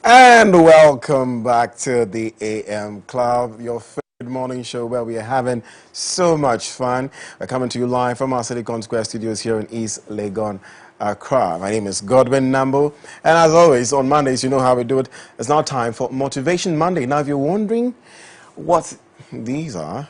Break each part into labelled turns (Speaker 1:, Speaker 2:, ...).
Speaker 1: And welcome back to the AM Club, your favorite morning show where we are having so much fun. We're coming to you live from our Silicon Square studios here in East Legon, Accra. My name is Godwin Nambo, and as always, on Mondays, you know how we do it. It's now time for Motivation Monday. Now, if you're wondering what these are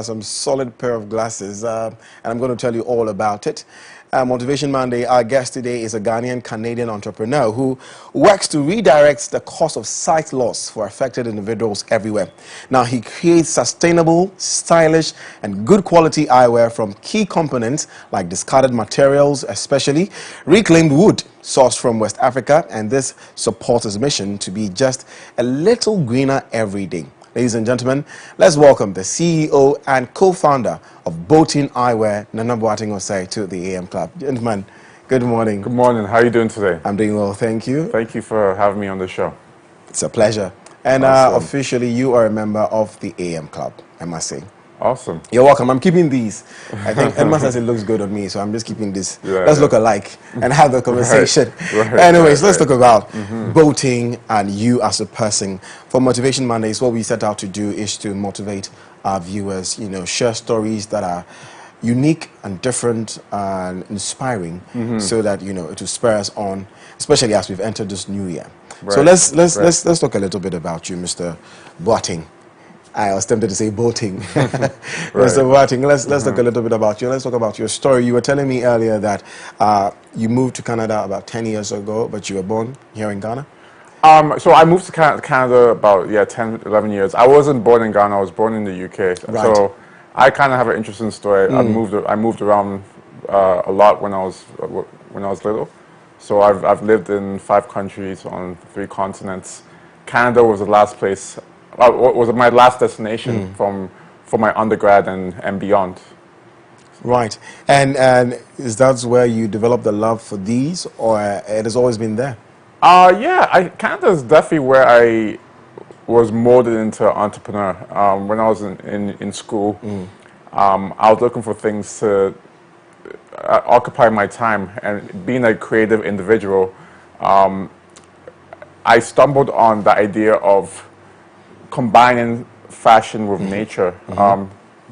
Speaker 1: some solid pair of glasses, and I'm going to tell you all about it. Motivation Monday, our guest today is a Ghanaian-Canadian entrepreneur who works to redirect the cause of sight loss for affected individuals everywhere. Now, he creates sustainable, stylish, and good quality eyewear from key components like discarded materials, especially reclaimed wood sourced from West Africa, and this supports his mission to be just a little greener every day. Ladies and gentlemen, let's welcome the CEO and co-founder of Boateng Eyewear, Nana Boateng Osei, to the AM Club. Gentlemen, good morning.
Speaker 2: Good morning. How are you doing today?
Speaker 1: I'm doing well, thank you.
Speaker 2: Thank you for having me on the show.
Speaker 1: It's a pleasure. And
Speaker 2: Awesome.
Speaker 1: Officially, you are a member of the AM Club, I must say.
Speaker 2: Awesome.
Speaker 1: You're welcome. I'm keeping these. I think Edmund says it looks good on me, so I'm just keeping this. Let's look alike and have the conversation. Anyways, let's talk about boating and you as a person. For Motivation Mondays, what we set out to do is to motivate our viewers, share stories that are unique and different and inspiring so that, it will spur us on, especially as we've entered this new year. So let's talk a little bit about you, Mr. Boateng. I was tempted to say Boateng. Mr. Boateng, let's talk a little bit about you. Let's talk about your story. You were telling me earlier that you moved to Canada about 10 years ago, but you were born here in Ghana?
Speaker 2: So I moved to Canada about 10, 11 years. I wasn't born in Ghana. I was born in the UK.
Speaker 1: Right.
Speaker 2: So I kind of have an interesting story. I moved around a lot when I was little. So I've lived in 5 countries on 3 continents. Canada was the last place. Was my last destination for my undergrad and beyond.
Speaker 1: Right. And is that where you developed the love for these, or it has always been there?
Speaker 2: Canada is definitely where I was molded into an entrepreneur. When I was in school, I was looking for things to occupy my time, and being a creative individual, I stumbled on the idea of combining fashion with nature.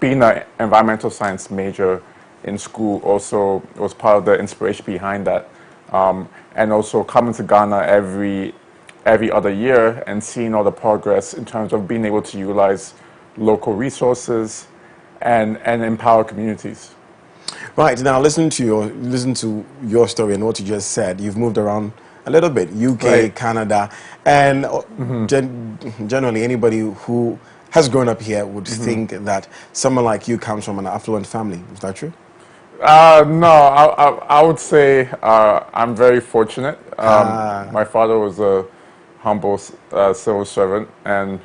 Speaker 2: Being an environmental science major in school also was part of the inspiration behind that. And also coming to Ghana every other year and seeing all the progress in terms of being able to utilize local resources and empower communities. Right.
Speaker 1: Now, listen to your story and what you just said. You've moved around a little bit, UK, Canada, and generally anybody who has grown up here would think that someone like you comes from an affluent family. Is that true?
Speaker 2: No, I would say I'm very fortunate. My father was a humble civil servant, and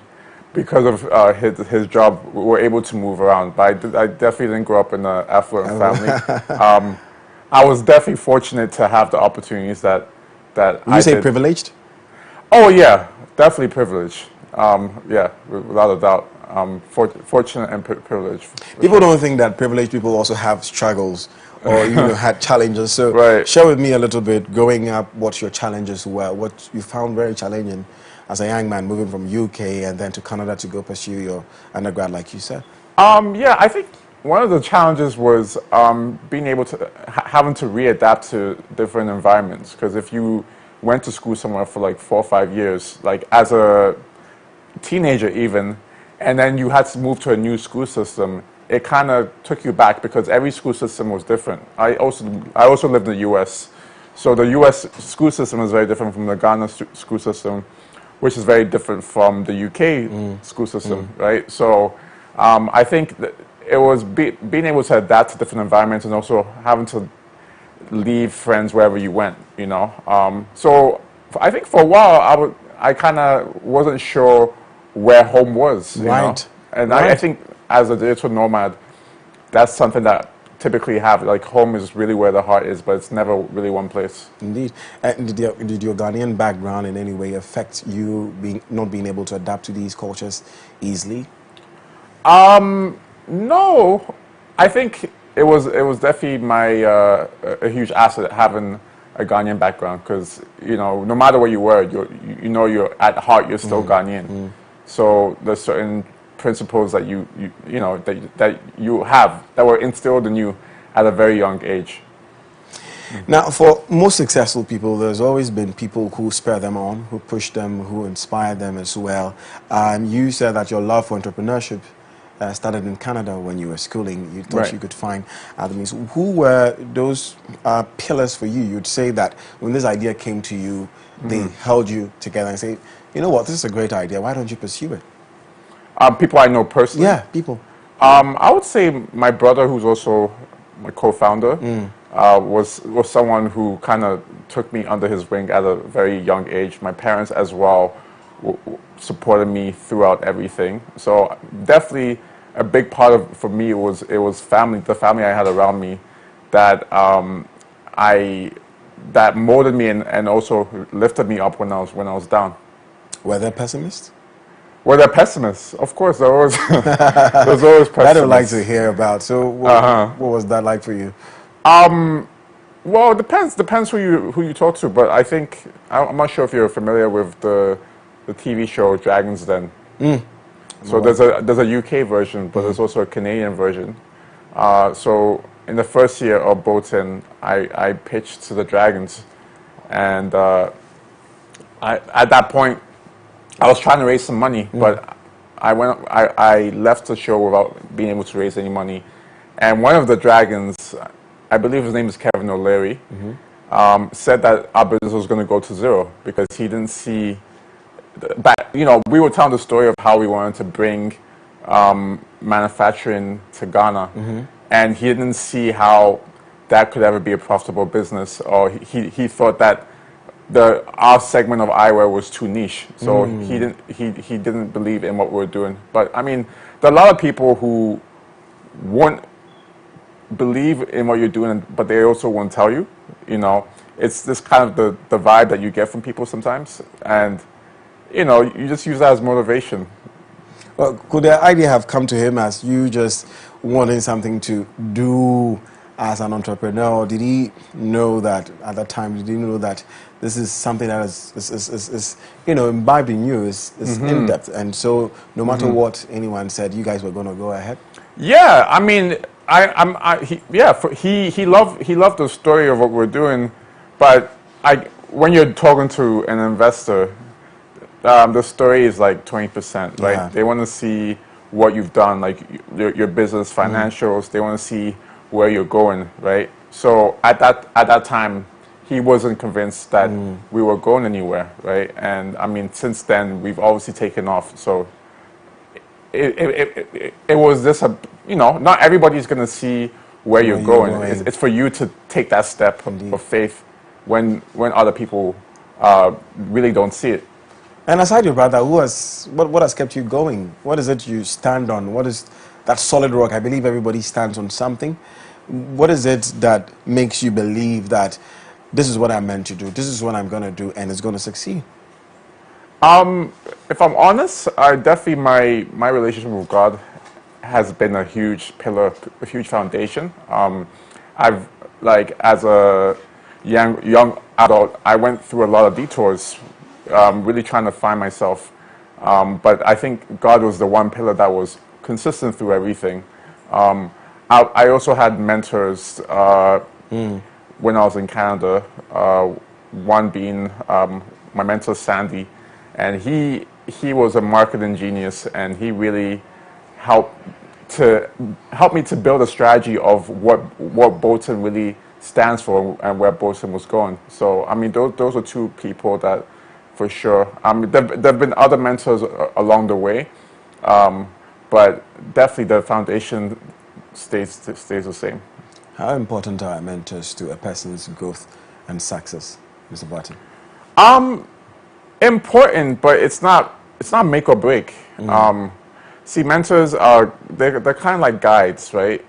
Speaker 2: because of his job, we were able to move around. But I definitely didn't grow up in an affluent family. I was definitely fortunate to have the opportunities that
Speaker 1: Would you say privileged?
Speaker 2: Oh yeah, definitely privileged. Without a doubt. Fortunate and privileged.
Speaker 1: People don't think that privileged people also have struggles or had challenges. So share with me a little bit, growing up, what your challenges were, what you found very challenging as a young man moving from UK and then to Canada to go pursue your undergrad, like you said.
Speaker 2: I think one of the challenges was being able to having to readapt to different environments. Because if you went to school somewhere for like 4 or 5 years, like as a teenager even, and then you had to move to a new school system, it kind of took you back because every school system was different. I also lived in the US, so the US school system is very different from the Ghana school system, which is very different from the UK school system, right? So I think that it was being able to adapt to different environments and also having to leave friends wherever you went, So I think for a while I kind of wasn't sure where home was, you know? And I think as a digital nomad, that's something that typically you have. Like home is really where the heart is, but it's never really one place.
Speaker 1: Indeed. Did your Ghanaian background in any way affect you not being able to adapt to these cultures easily?
Speaker 2: No, I think it was definitely a huge asset having a Ghanaian background because no matter where you were, you're at heart you're still Ghanaian. So there's certain principles that that you have that were instilled in you at a very young age.
Speaker 1: Now, for most successful people, there's always been people who spur them on, who push them, who inspire them as well. You said that your love for entrepreneurship started in Canada when you were schooling. You thought you could find other means. Who were those pillars for you? You'd say that when this idea came to you, they held you together and say, you know what, this is a great idea. Why don't you pursue it?
Speaker 2: People I know personally?
Speaker 1: Yeah, people.
Speaker 2: I would say my brother, who's also my co-founder, was someone who kind of took me under his wing at a very young age. My parents as well supported me throughout everything. So definitely a big part of for me it was family, the family I had around me that that molded me and also lifted me up when I was down.
Speaker 1: Were there pessimists?
Speaker 2: Were there pessimists? Of course, there was. There's always pessimists.
Speaker 1: That I would like to hear about. So, what was that like for you?
Speaker 2: Well, it depends who you talk to. But I think I'm not sure if you're familiar with the TV show Dragon's Den. So there's a UK version, but there's also a Canadian version. So in the first year of Boateng, I pitched to the Dragons, and at that point, I was trying to raise some money, but I left the show without being able to raise any money. And one of the Dragons, I believe his name is Kevin O'Leary, said that our business was going to go to zero because he didn't see. We were telling the story of how we wanted to bring manufacturing to Ghana, and he didn't see how that could ever be a profitable business, or he thought that our segment of eyewear was too niche, so he didn't believe in what we were doing. But I mean, there are a lot of people who won't believe in what you're doing, but they also won't tell you. It's this kind of the vibe that you get from people sometimes, and you just use that as motivation.
Speaker 1: Well, could the idea have come to him as you just wanting something to do as an entrepreneur, or did he know that at that time? Did he know that this is something that is imbibed in you, is in depth, and so no matter what anyone said, you guys were going to go ahead?
Speaker 2: Yeah, I mean, he loved the story of what we're doing, but when you're talking to an investor, the story is like 20%, right?
Speaker 1: Yeah.
Speaker 2: They want to see what you've done, like your business financials. They want to see where you're going, right? So at that time, he wasn't convinced that we were going anywhere, right? And I mean, since then, we've obviously taken off. So it was this, not everybody's going to see where you're going. It's for you to take that step of faith when other people really don't see it.
Speaker 1: And aside your brother, what has kept you going? What is it you stand on? What is that solid rock? I believe everybody stands on something. What is it that makes you believe that this is what I'm meant to do, this is what I'm going to do, and it's going to succeed?
Speaker 2: If I'm honest, definitely my relationship with God has been a huge pillar, a huge foundation. I've as a young adult, I went through a lot of detours, really trying to find myself. But I think God was the one pillar that was consistent through everything. I also had mentors when I was in Canada. One being my mentor Sandy, and he was a marketing genius, and he really helped me to build a strategy of what Boateng really stands for and where Boateng was going. So I mean, those are two people that, for sure. There've been other mentors along the way, but definitely the foundation stays the same.
Speaker 1: How important are mentors to a person's growth and success, Mr. Boateng?
Speaker 2: Important, but it's not make or break. See, mentors they're kind of like guides, right?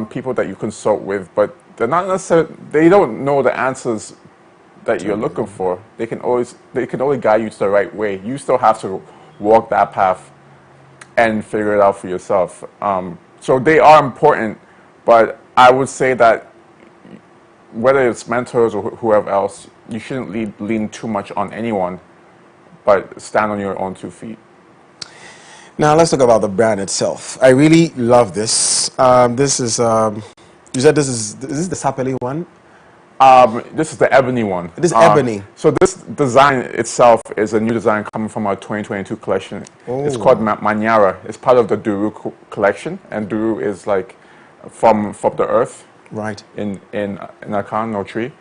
Speaker 2: People that you consult with, but they're not necessarily, they don't know the answers that you're looking for. They can only guide you to the right way. You still have to walk that path and figure it out for yourself. So they are important, but I would say that whether it's mentors or whoever else, you shouldn't lean too much on anyone, but stand on your own 2 feet.
Speaker 1: Now let's talk about the brand itself. I really love this. This is you said is this the Sapele one?
Speaker 2: This is the ebony one.
Speaker 1: It is ebony.
Speaker 2: So this design itself is a new design coming from our 2022 collection. It's called Manyara. It's part of the Duru collection, and Duru is like from the earth,
Speaker 1: right?
Speaker 2: In Akan or tree.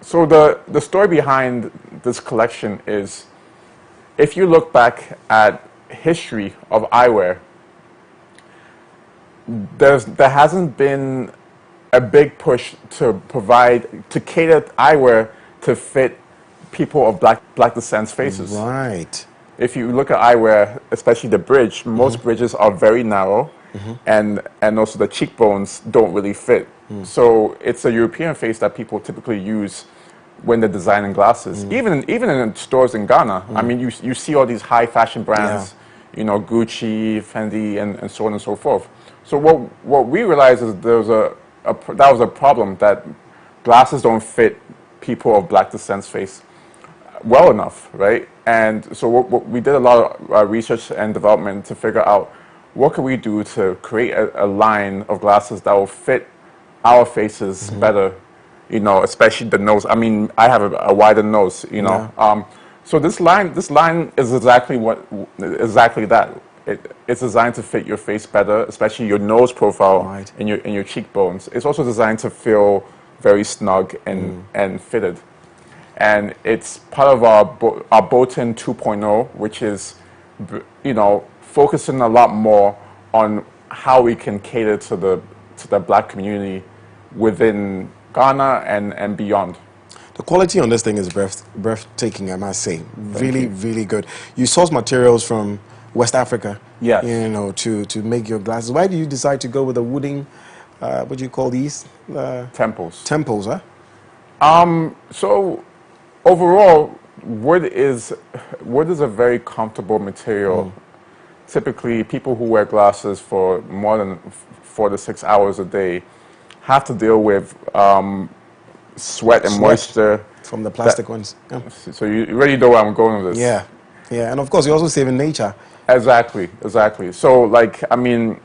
Speaker 2: So the story behind this collection is, if you look back at history of eyewear, there hasn't been a big push to cater eyewear to fit people of black descent faces.
Speaker 1: Right.
Speaker 2: If you look at eyewear, especially the bridge, most bridges are very narrow, and also the cheekbones don't really fit. So it's a European face that people typically use when they're designing glasses. Even in stores in Ghana, I mean, you see all these high fashion brands, you know, Gucci, Fendi, and so on and so forth. So what we realized is that was a problem, that glasses don't fit people of black descent face well enough, right? And so we did a lot of research and development to figure out what could we do to create a line of glasses that will fit our faces better, you know, especially the nose. I mean, I have a wider nose, you know. Yeah. So this line is exactly that. It's designed to fit your face better, especially your nose profile, right, and your cheekbones. It's also designed to feel very snug and fitted. And it's part of our Boateng 2.0, which is, you know, focusing a lot more on how we can cater to the black community within Ghana and beyond.
Speaker 1: The quality on this thing is breathtaking, I must say. Really, really good. You source materials from West Africa,
Speaker 2: yes,
Speaker 1: you know, to make your glasses. Why did you decide to go with the wooden, what do you call these?
Speaker 2: Temples.
Speaker 1: Temples, huh?
Speaker 2: So overall, wood is a very comfortable material. Typically, people who wear glasses for more than 4 to 6 hours a day have to deal with sweat and moisture
Speaker 1: from the plastic ones.
Speaker 2: Yeah. So you already know where I'm going with this.
Speaker 1: Yeah, yeah, and of course, you're also saving nature.
Speaker 2: Exactly. So, like, I mean,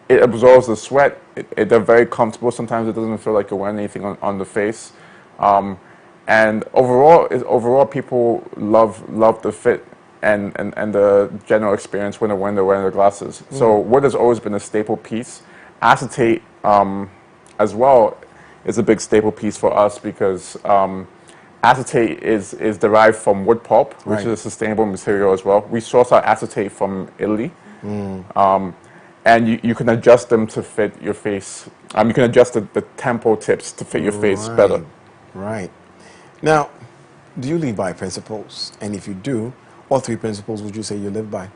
Speaker 2: it absorbs the sweat. They're very comfortable. Sometimes it doesn't feel like you're wearing anything on the face. And overall, people love the fit and the general experience when they're wearing the glasses. So wood has always been a staple piece. Acetate, as well, is a big staple piece for us because acetate is derived from wood pulp, which is a sustainable material as well. We source our acetate from Italy. And you can adjust them to fit your face. You can adjust the temple tips to fit your face better.
Speaker 1: Right. Now, do you live by principles? And if you do, what 3 principles would you say you live by?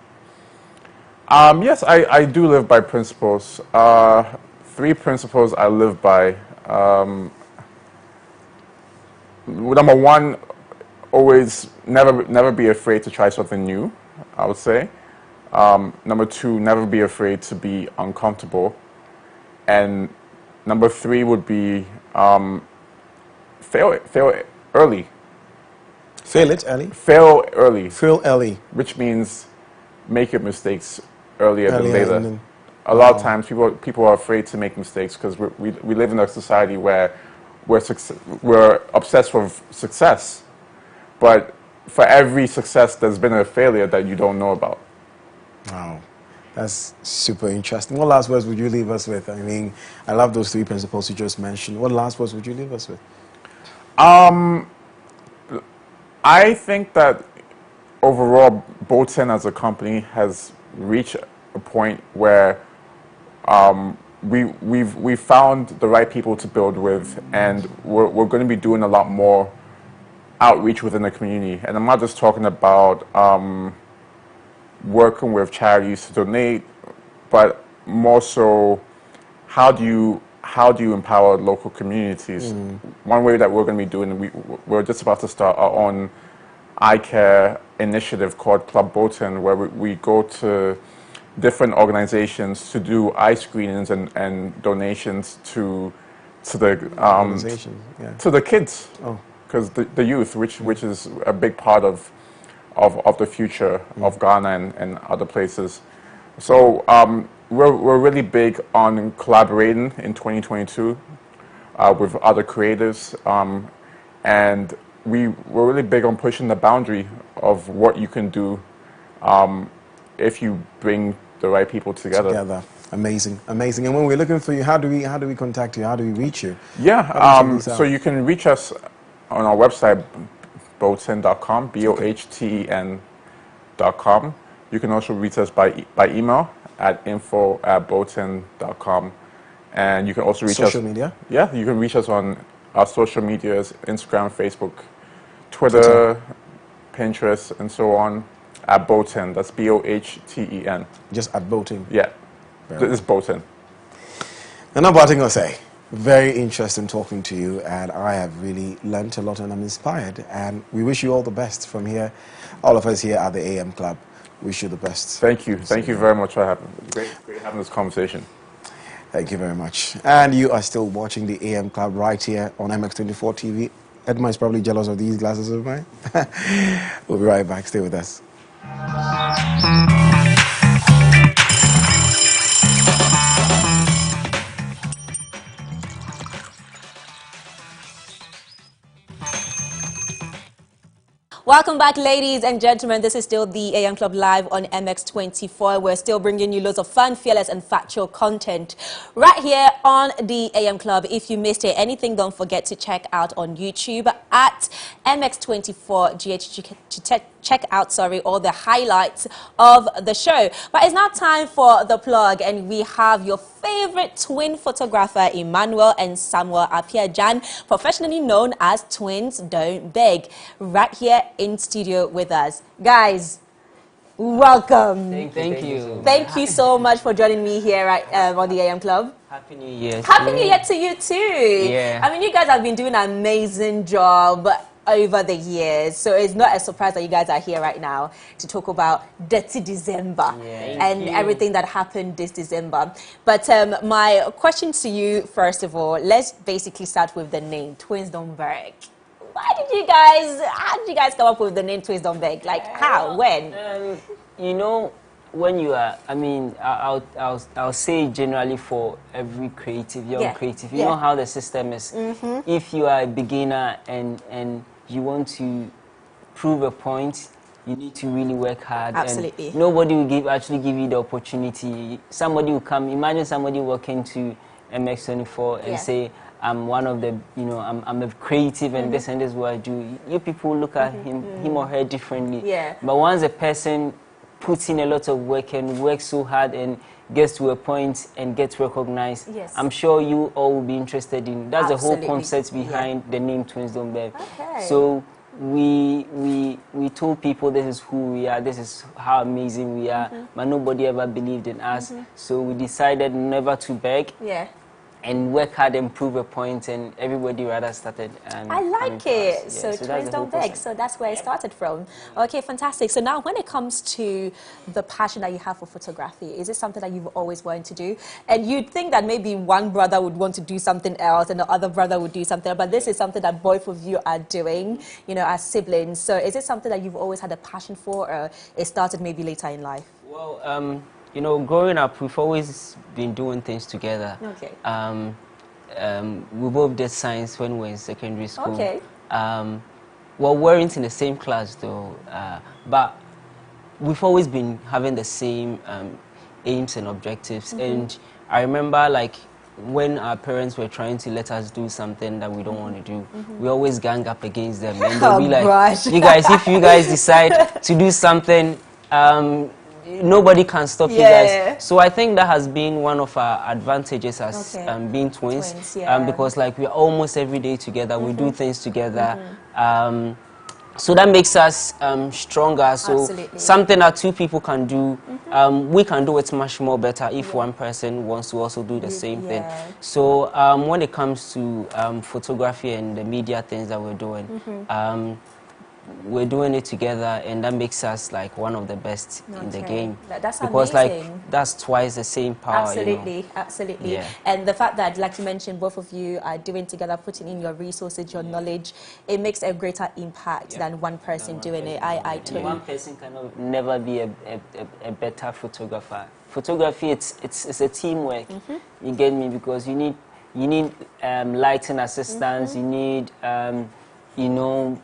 Speaker 2: Yes, I do live by principles. 3 principles I live by. Number 1, always never be afraid to try something new, I would say. Number 2, never be afraid to be uncomfortable. And number 3 would be fail early.
Speaker 1: Fail it early?
Speaker 2: Fail early.
Speaker 1: Fail early.
Speaker 2: Which means make your mistakes earlier than later. A lot of times people are afraid to make mistakes because we live in a society where we're obsessed with success. But for every success, there's been a failure that you don't know about.
Speaker 1: Wow. That's super interesting. What last words would you leave us with? I mean, I love those 3 principles you just mentioned. What last words would you leave us with?
Speaker 2: I think that overall, Boateng as a company has reached a point where we've found the right people to build with, and we're going to be doing a lot more outreach within the community. And I'm not just talking about working with charities to donate, but more so, how do you empower local communities? One way that we're going to be doing, we're just about to start our own eye care initiative called Club Boateng, where we go to different organizations to do eye screenings and donations to to the
Speaker 1: Organizations, yeah.
Speaker 2: to the kids,
Speaker 1: Oh.
Speaker 2: because the youth, which is a big part of the future of Ghana and other places. So we're really big on collaborating in 2022 with other creators, and we're really big on pushing the boundary of what you can do if you bring the right people together.
Speaker 1: Amazing, amazing. And when we're looking for you, how do we contact you? How do we reach you?
Speaker 2: Yeah, so you can reach us on our website, boateng.com, BOHTEN.com. You can also reach us by email at info@boateng.com. And you can also reach us...
Speaker 1: Social media?
Speaker 2: Yeah, you can reach us on our social medias, Instagram, Facebook, Twitter, Pinterest, and so on, at Boateng. That's BOHTEN.
Speaker 1: Just at Boateng?
Speaker 2: Yeah, it's Boateng.
Speaker 1: And I'm Boateng Osei. Very interesting talking to you, and I have really learned a lot and I'm inspired. And we wish you all the best from here. All of us here at the AM Club wish you the best.
Speaker 2: Thank you. Thank you very much for having me. Great having this conversation.
Speaker 1: Thank you very much. And you are still watching the AM Club right here on MX24 TV. Edma is probably jealous of these glasses of mine. We'll be right back. Stay with us.
Speaker 3: Welcome back, ladies and gentlemen. This is still the AM Club live on MX24. We're still bringing you loads of fun, fearless, and factual content right here on the AM Club. If you missed anything, don't forget to check out on YouTube at MX24GH to check out, all the highlights of the show. But it's now time for the plug, and we have your favorite twin photographer, Emmanuel and Samuel Appiah-Jan, professionally known as Twins Don't Beg, right here in studio with us. Guys, welcome.
Speaker 4: Thank you.
Speaker 3: Thank you so much for joining me here at, on the AM Club.
Speaker 4: Happy New Year.
Speaker 3: Happy New Year to you too.
Speaker 4: Yeah.
Speaker 3: I mean, you guys have been doing an amazing job over the years, so it's not a surprise that you guys are here right now to talk about Dirty December and everything that happened this December. But my question to you, first of all, let's basically start with the name Twins Don't Beg. How did you guys come up with the name Twins Don't Beg? Like how, when?
Speaker 4: You know, when you are, I mean, I'll say generally for every creative, young creative, you know how the system is. If you are a beginner and you want to prove a point, you need to really work hard.
Speaker 3: Absolutely.
Speaker 4: And nobody will actually give you the opportunity. Somebody will come, imagine somebody walking to MX24 and say, I'm one of the, you know, I'm a creative and this and this is what I do. You people look at him or her differently. Yeah. But once a person puts in a lot of work and works so hard and gets to a point and gets recognized, I'm sure you all will be interested in. That's the whole concept behind the name Twins Don't Beg. Okay. So we told people this is who we are, this is how amazing we are, but nobody ever believed in us. So we decided never to beg. Yeah. And work hard and prove a point, and everybody rather started. And
Speaker 3: I like it. So Twins Don't Beg. So that's where it started from. Okay, fantastic. So now, when it comes to the passion that you have for photography, is it something that you've always wanted to do? And you'd think that maybe one brother would want to do something else, and the other brother would do something else. But this is something that both of you are doing, you know, as siblings. So is it something that you've always had a passion for, or it started maybe later in life?
Speaker 4: Well, you know, growing up, we've always been doing things together. Okay. We both did science when we were in secondary school. Okay. Well, we weren't in the same class though, but we've always been having the same aims and objectives. And I remember, like, when our parents were trying to let us do something that we don't want to do, we always gang up against them. And they'll be like, you guys, if you guys decide to do something, nobody can stop you guys. So I think that has been one of our advantages as being twins, because like we are almost every day together, we do things together. So that makes us stronger. So something that two people can do, we can do it much more better if one person wants to also do the same thing. So when it comes to photography and the media things that we're doing, we're doing it together, and that makes us like one of the best in the game.
Speaker 3: That's
Speaker 4: because
Speaker 3: amazing.
Speaker 4: like that's twice the same power.
Speaker 3: Absolutely,
Speaker 4: you know?
Speaker 3: absolutely.
Speaker 4: Yeah.
Speaker 3: And the fact that, like you mentioned, both of you are doing together, putting in your resources, your knowledge, it makes a greater impact than one person doing it. I totally.
Speaker 4: One person cannot never be a better photographer. Photography, it's a teamwork. You get me? Because you need lighting assistance. You need you know,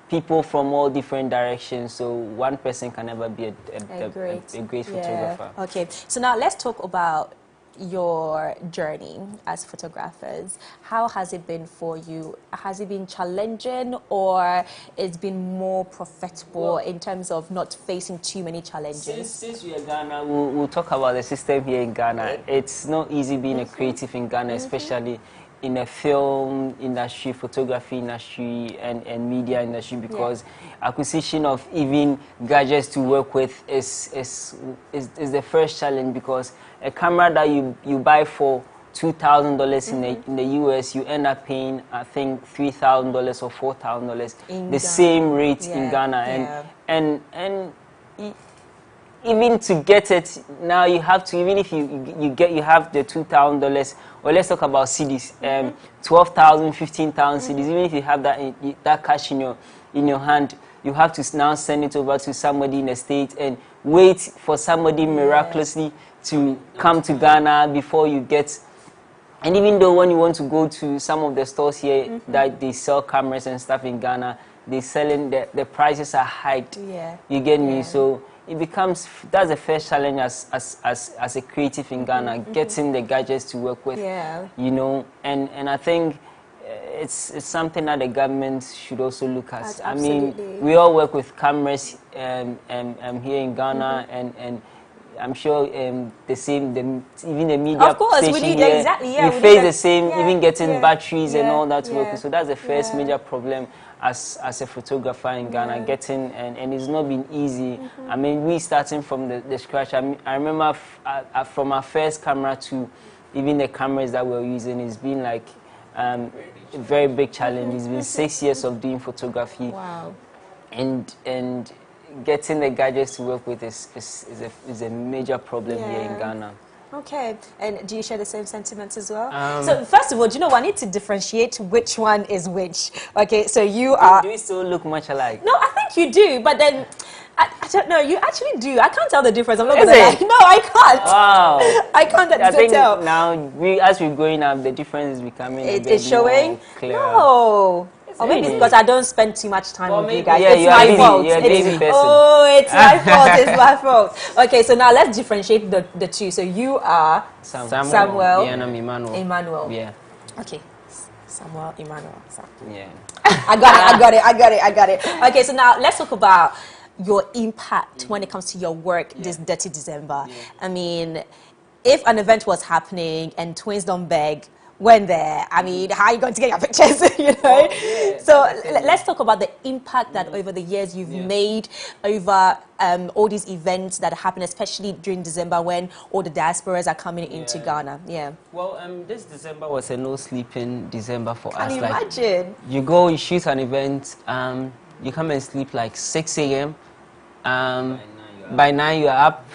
Speaker 4: people from all different directions, so one person can never be a great photographer.
Speaker 3: Okay, so now let's talk about your journey as photographers. How has it been for you? Has it been challenging, or it's been more profitable in terms of not facing too many challenges?
Speaker 4: Since we are Ghana, we'll talk about the system here in Ghana. It's not easy being a creative in Ghana, especially in the film industry, photography industry, and media industry, because acquisition of even gadgets to work with is the first challenge, because a camera that you buy for $2,000 in the US, you end up paying, I think, $3,000 or $4,000, the same rate in Ghana, and even to get it now, you have to, even if you have the $2,000, or let's talk about CDs, 12,000, 15,000 CDs. Even if you have that cash in your hand, you have to now send it over to somebody in the States and wait for somebody miraculously to come to Ghana before you get. And even though when you want to go to some of the stores here that they sell cameras and stuff in Ghana, they selling the prices are hiked. You get me? So it becomes, that's the first challenge as a creative in Ghana, getting the gadgets to work with, you know, and I think it's something that the government should also look at. I mean, we all work with cameras here in Ghana, and I'm sure even the media
Speaker 3: of course,
Speaker 4: station
Speaker 3: we need,
Speaker 4: here,
Speaker 3: exactly,
Speaker 4: we face the same, even getting batteries and all that to work with. So that's the first major problem as a photographer in Ghana, getting, and it's not been easy. I mean, we starting from the scratch. I remember from our first camera to even the cameras that we're using, it's been like a very big challenge. It's been 6 years of doing photography.
Speaker 3: Wow.
Speaker 4: And getting the gadgets to work with is a major problem here in Ghana.
Speaker 3: Okay, and do you share the same sentiments as well? So first of all, do you know, I need to differentiate which one is which. Okay, so you are...
Speaker 4: Do we still look much alike?
Speaker 3: No, I think you do, but then... I don't know, you actually do. I can't tell the difference. I'm not going to lie. No, I can't.
Speaker 4: Wow.
Speaker 3: I can't
Speaker 4: I think
Speaker 3: tell.
Speaker 4: now, as we're growing up, the difference is becoming a bit
Speaker 3: showing?
Speaker 4: more clear.
Speaker 3: No. Or maybe it's because I don't spend too much time with you guys.
Speaker 4: Yeah,
Speaker 3: it's my fault. It's my fault. It's my fault. Okay, so now let's differentiate the two. So you are Samuel.
Speaker 4: Yeah, and I'm Emmanuel. Yeah.
Speaker 3: Okay. Samuel, Emmanuel.
Speaker 4: Yeah.
Speaker 3: I got it. Okay, so now let's talk about your impact when it comes to your work this dirty December. I mean, if an event was happening and Twins Don't Beg went there, I mean, how are you going to get your pictures, you know? So let's talk about the impact that over the years you've made over all these events that happen, especially during December when all the diasporas are coming into Ghana.
Speaker 4: Well, this December was a no-sleeping December for us.
Speaker 3: Can you imagine?
Speaker 4: You go, you shoot an event, you come and sleep like 6 a.m. By 9 you're up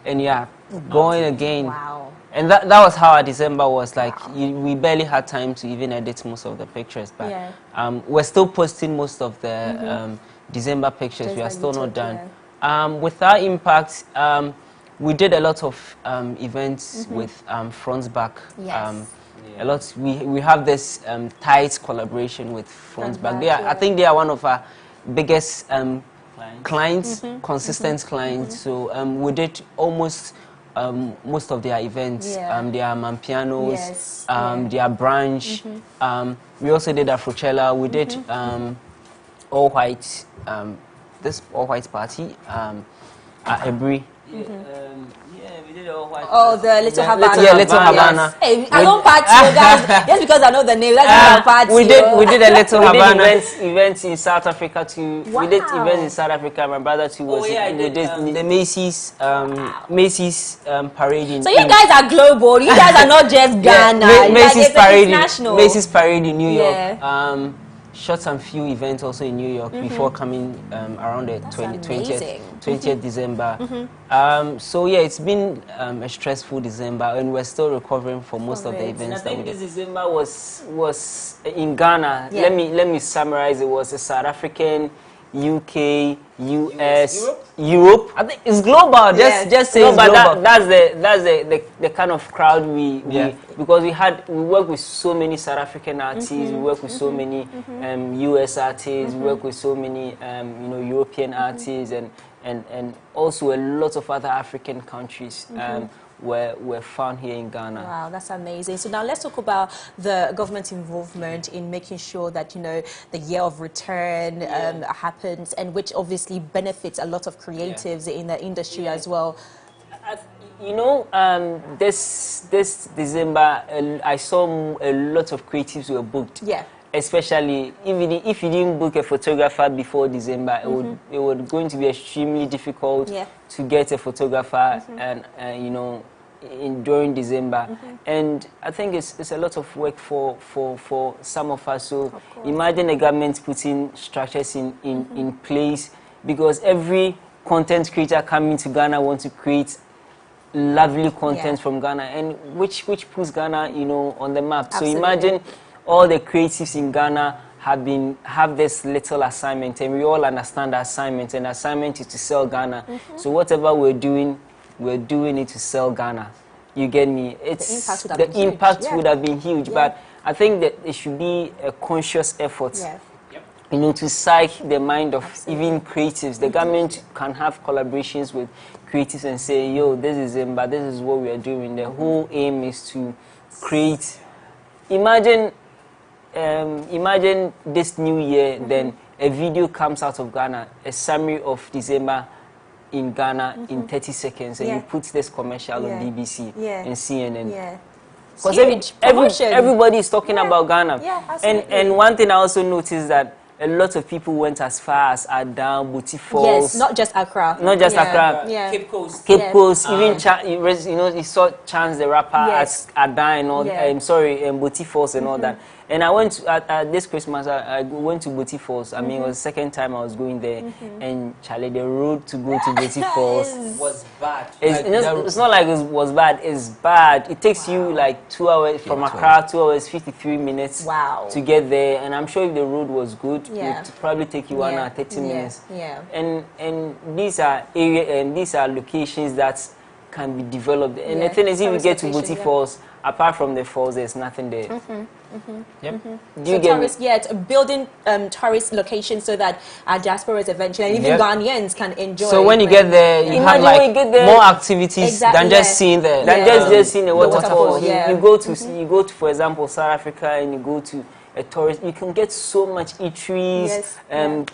Speaker 4: and you're going again.
Speaker 3: Wow.
Speaker 4: And that was how our December was like. We barely had time to even edit most of the pictures, but we're still posting most of the December pictures. We are still not done. With our impact, we did a lot of events with Front Back. A lot. We have this tight collaboration with Front Back. I think they are one of our biggest clients, consistent clients. So we did almost most of their events, their Mampianos, their branch. We also did Afrochella. We did all white, this all white party at Ebri.
Speaker 3: We did all white. Oh, the Little Havana.
Speaker 4: Little Havana.
Speaker 3: Hey, I don't party, guys. Just because I know the name, that's not party.
Speaker 4: We did a Little Havana. We did events in South Africa too.
Speaker 3: Wow.
Speaker 4: We did events in South Africa. My brother too was. We did the Macy's parade.
Speaker 3: So you guys are global. You guys are not just Ghana.
Speaker 4: Macy's
Speaker 3: parade. International.
Speaker 4: Macy's parade in New York. shot some few events also in New York before coming around the 20th December. So yeah, it's been a stressful December, and we're still recovering from most of the events. And I think this December was in Ghana. Yeah. Let me summarize. It was a South African, UK, US, Europe. I think it's global. Just say it's global. That's the kind of crowd we because we work with so many South African artists. We work with so many US artists. We work with so many European artists and also a lot of other African countries. Were found here in Ghana.
Speaker 3: Wow, that's amazing. So now let's talk about the government involvement in making sure that, the year of return happens, and which obviously benefits a lot of creatives in the industry as well.
Speaker 4: This December, I saw a lot of creatives were booked. Yeah. Especially if you didn't book a photographer before December, it would going to be extremely difficult to get a photographer during December. And I think it's a lot of work for some of us. So imagine the government putting structures in place, because every content creator coming to Ghana wants to create lovely content from Ghana, and which puts Ghana on the map. Absolutely. So imagine all the creatives in Ghana have this little assignment, and we all understand the assignment, and the assignment is to sell Ghana. So whatever we're doing it to sell Ghana. You get me? The impact would have been huge, but I think that it should be a conscious effort. To psych the mind of even creatives. The government can have collaborations with creatives and say, yo, this is what we are doing. The whole aim is to create. Imagine this new year, then a video comes out of Ghana, a summary of December in Ghana in 30 seconds, and you put this commercial on BBC and CNN. Because everybody is talking about Ghana. And one thing I also noticed that a lot of people went as far as Adan, Booty Falls.
Speaker 3: Yes, not just Accra.
Speaker 4: Not just Accra. Cape Coast. Cape Coast. Even you saw Chance the rapper at Adan and all. I'm sorry, Booty Falls and all that. And I went to, this Christmas. I went to Booty Falls. I mean, it was the second time I was going there. And Charlie, the road to go to Booty Falls
Speaker 5: was bad.
Speaker 4: It's not like it was bad. It's bad. It takes you like 2 hours from Accra, 2 hours 53 minutes to get there. And I'm sure if the road was good, it would probably take you 1 hour 30 minutes. And these are these are locations that can be developed. And the thing is, if you get to Booty Falls, apart from the falls, there's nothing there.
Speaker 3: So tourists, building tourist locations so that our diasporas eventually, and even Ghanaians can enjoy.
Speaker 4: So when you get there, you have like more activities than just seeing just seeing the waterfalls. You go to, for example, South Africa, and you go to a tourist, you can get so much eateries.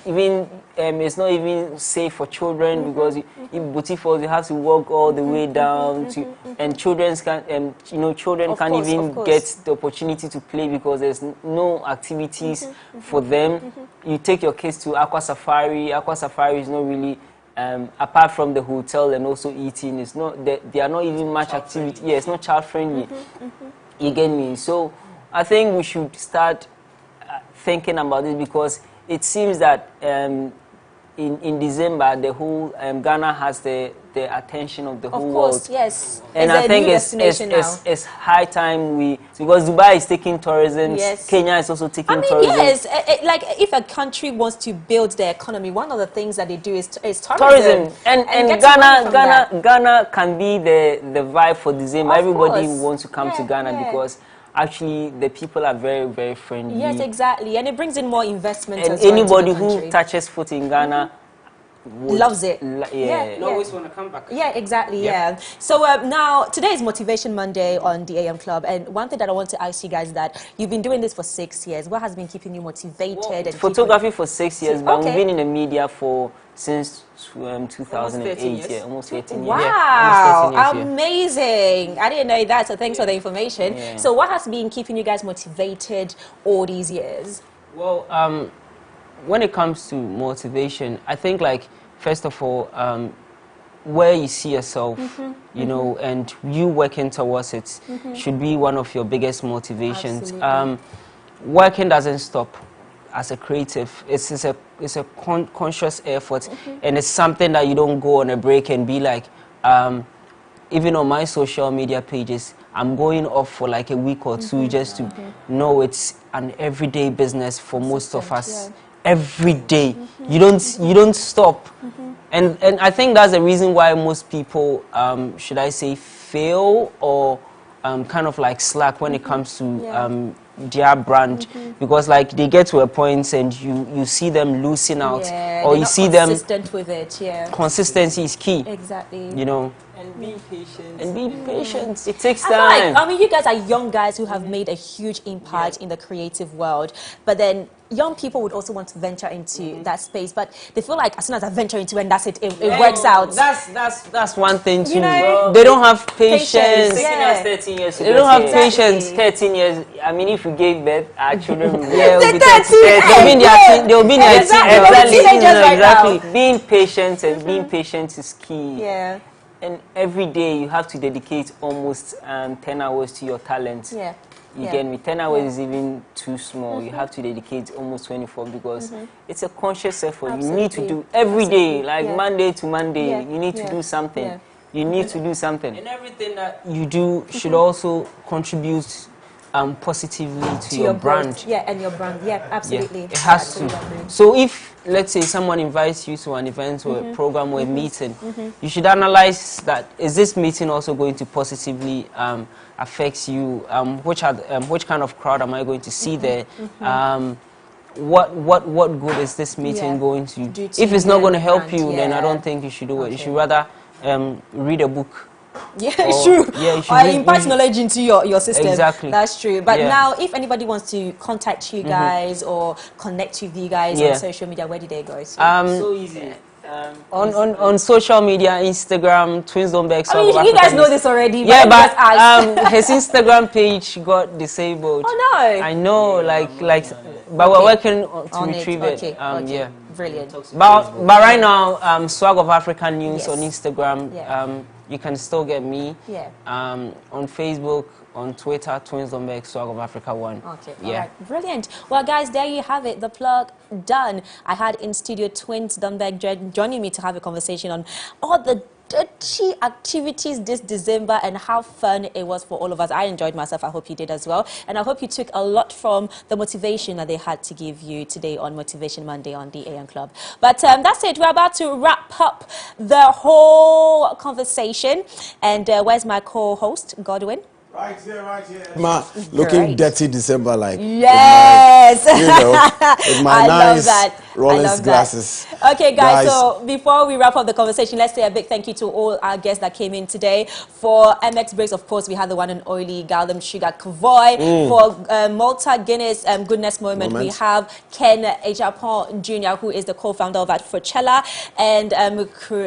Speaker 4: Even it's not even safe for children because in Booty Falls you have to walk all the way down to, and children can't even get the opportunity to play because there's no activities for them. You take your kids to Aqua Safari. Aqua Safari is not really apart from the hotel and also eating. It's not there are not even much activity. It's not child friendly. You get me? So I think we should start thinking about it, because it seems that in December the whole Ghana has the attention of the whole world.
Speaker 3: Yes.
Speaker 4: And I think it's high time because Dubai is taking tourism. Kenya is also taking tourism.
Speaker 3: Like if a country wants to build their economy, one of the things that they do is tourism.
Speaker 4: And Ghana can be the vibe for December. Everybody wants to come to Ghana because actually the people are very, very friendly.
Speaker 3: Yes, exactly. And it brings in more investment.
Speaker 4: And anybody who touches foot in Ghana
Speaker 3: loves it.
Speaker 5: Always want to come back.
Speaker 3: Yeah, exactly. So now today is Motivation Monday on the AM Club, and one thing that I want to ask you guys is that you've been doing this for 6 years. What has been keeping you motivated? And
Speaker 4: photography for 6 years, but we've been in the media since 2008. Almost 13 years.
Speaker 3: Wow, amazing! I didn't know that, so thanks for the information. So what has been keeping you guys motivated all these years?
Speaker 4: Well, when it comes to motivation, I think, like, first of all, where you see yourself, you know, and you working towards it should be one of your biggest motivations. Working doesn't stop. as a creative, it's a conscious effort, and it's something that you don't go on a break and be like, even on my social media pages, I'm going off for like a week or two just to know it's an everyday business for most of us. Yeah. Every day, you don't stop, and I think that's the reason why most people, should I say, fail or kind of like slack when it comes to their brand, because like they get to a point and you see them losing out, or you see them
Speaker 3: consistent with it.
Speaker 4: Consistency is key.
Speaker 3: Exactly.
Speaker 4: You know.
Speaker 5: And be patient.
Speaker 4: And be patient. It takes
Speaker 3: time.
Speaker 4: time.
Speaker 3: I mean, you guys are young guys who have made a huge impact in the creative world, but then young people would also want to venture into that space, but they feel like as soon as I venture into it, and that's it, it works out.
Speaker 4: That's one thing too.
Speaker 3: You know,
Speaker 4: they don't have patience.
Speaker 5: It's taking us 13 years to
Speaker 4: They don't have patience.
Speaker 5: 13 years. I mean, if you gave birth, our children will
Speaker 4: be 30. They'll be in their teens. Exactly.
Speaker 5: Being patient and being patient is key.
Speaker 3: Yeah.
Speaker 5: And every day you have to dedicate almost 10 hours to your talent.
Speaker 3: Yeah.
Speaker 5: You get me? 10 hours is even too small. You have to dedicate almost 24 because it's a conscious effort.
Speaker 3: Absolutely.
Speaker 5: You need to do every day, like Monday to Monday. You need to do something.
Speaker 3: Yeah.
Speaker 5: You need to do something.
Speaker 4: And everything that you do should also contribute positively to your brand.
Speaker 3: Growth. Yeah, and your brand. Yeah, absolutely.
Speaker 4: Yeah, it has to. So if, let's say, someone invites you to an event or a program or a meeting, you should analyze that, is this meeting also going to positively affect you? Which kind of crowd am I going to see there? What good is this meeting going to do? If it's not going to help you, then I don't think you should do it. You should rather read a book.
Speaker 3: Yeah, it's true.
Speaker 4: Yeah,
Speaker 3: or impart knowledge into your system.
Speaker 4: Exactly.
Speaker 3: That's true. But now, if anybody wants to contact you guys or connect with you guys on social media, where do they go?
Speaker 5: So easy.
Speaker 4: On social media, Instagram, Twins Don't Beg.
Speaker 3: I mean, you guys know this already.
Speaker 4: Yeah, but his Instagram page got disabled.
Speaker 3: Oh no!
Speaker 4: I know, but we're working to retrieve it. Yeah,
Speaker 3: brilliant.
Speaker 4: But right now, Swag of Africa News on Instagram. You can still get me. On Facebook, on Twitter, Twins Don't Beg, Swag of Africa 1.
Speaker 3: Okay, all right, brilliant. Well, guys, there you have it. The plug done. I had in studio Twins Don't Beg joining me to have a conversation on all the dirty activities this December and how fun it was for all of us. I enjoyed myself. I hope you did as well. And I hope you took a lot from the motivation that they had to give you today on Motivation Monday on the AM Club. But that's it. We're about to wrap up the whole conversation. And where's my co-host, Godwin?
Speaker 1: Right here. Looking dirty December like.
Speaker 3: Yes.
Speaker 1: With my nice Rollins glasses.
Speaker 3: Okay, guys, so before we wrap up the conversation, let's say a big thank you to all our guests that came in today. For MX Breaks, of course, we had the one and only Galdem Sugar Kavoy. For Malta Guinness Goodness Moment, we have Ken Ejapon Jr., who is the co-founder of Afrochella and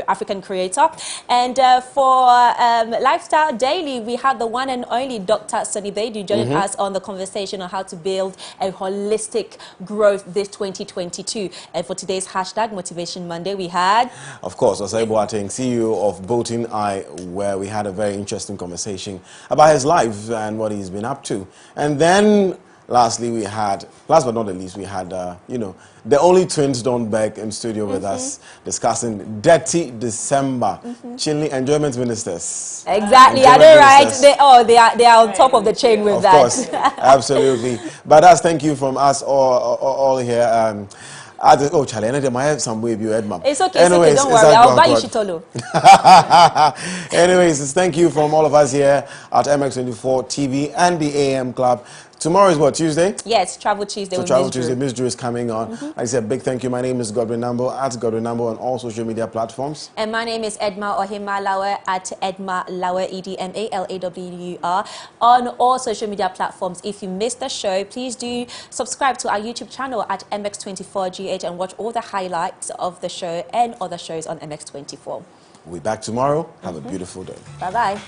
Speaker 3: African creator. And for Lifestyle Daily, we had the one and only Dr. Sunny Bedu joining us on the conversation on how to build a holistic growth this 2022. And for today's hashtag Motivation Monday, we had,
Speaker 1: of course, Osei Boateng, CEO of Boateng, where we had a very interesting conversation about his life and what he's been up to. And then lastly, last but not the least, we had, the only Twins Don't Beg in studio with us discussing Dirty December, chilling enjoyment ministers.
Speaker 3: Exactly, I know, right? They are on top of the chain with that. Of course,
Speaker 1: absolutely. But thank you from us all here. Charlie, I have some way you Edma.
Speaker 3: It's okay, anyways, don't worry. I'll buy you Shitolo.
Speaker 1: Anyways, thank you from all of us here at MX24 TV and the AM Club. Tomorrow is what, Tuesday?
Speaker 3: Yes, Travel Tuesday.
Speaker 1: So Travel Tuesday, Miss Drew is coming on. Like I said, big thank you. My name is Godwin Nambo at Godwin Nambo on all social media platforms.
Speaker 3: And my name is Edma Ohimalawe at Edma Lawer, EDMALAWUR, on all social media platforms. If you missed the show, please do subscribe to our YouTube channel at MX24GH and watch all the highlights of the show and other shows on MX24.
Speaker 1: We'll be back tomorrow. Have a beautiful day.
Speaker 3: Bye-bye.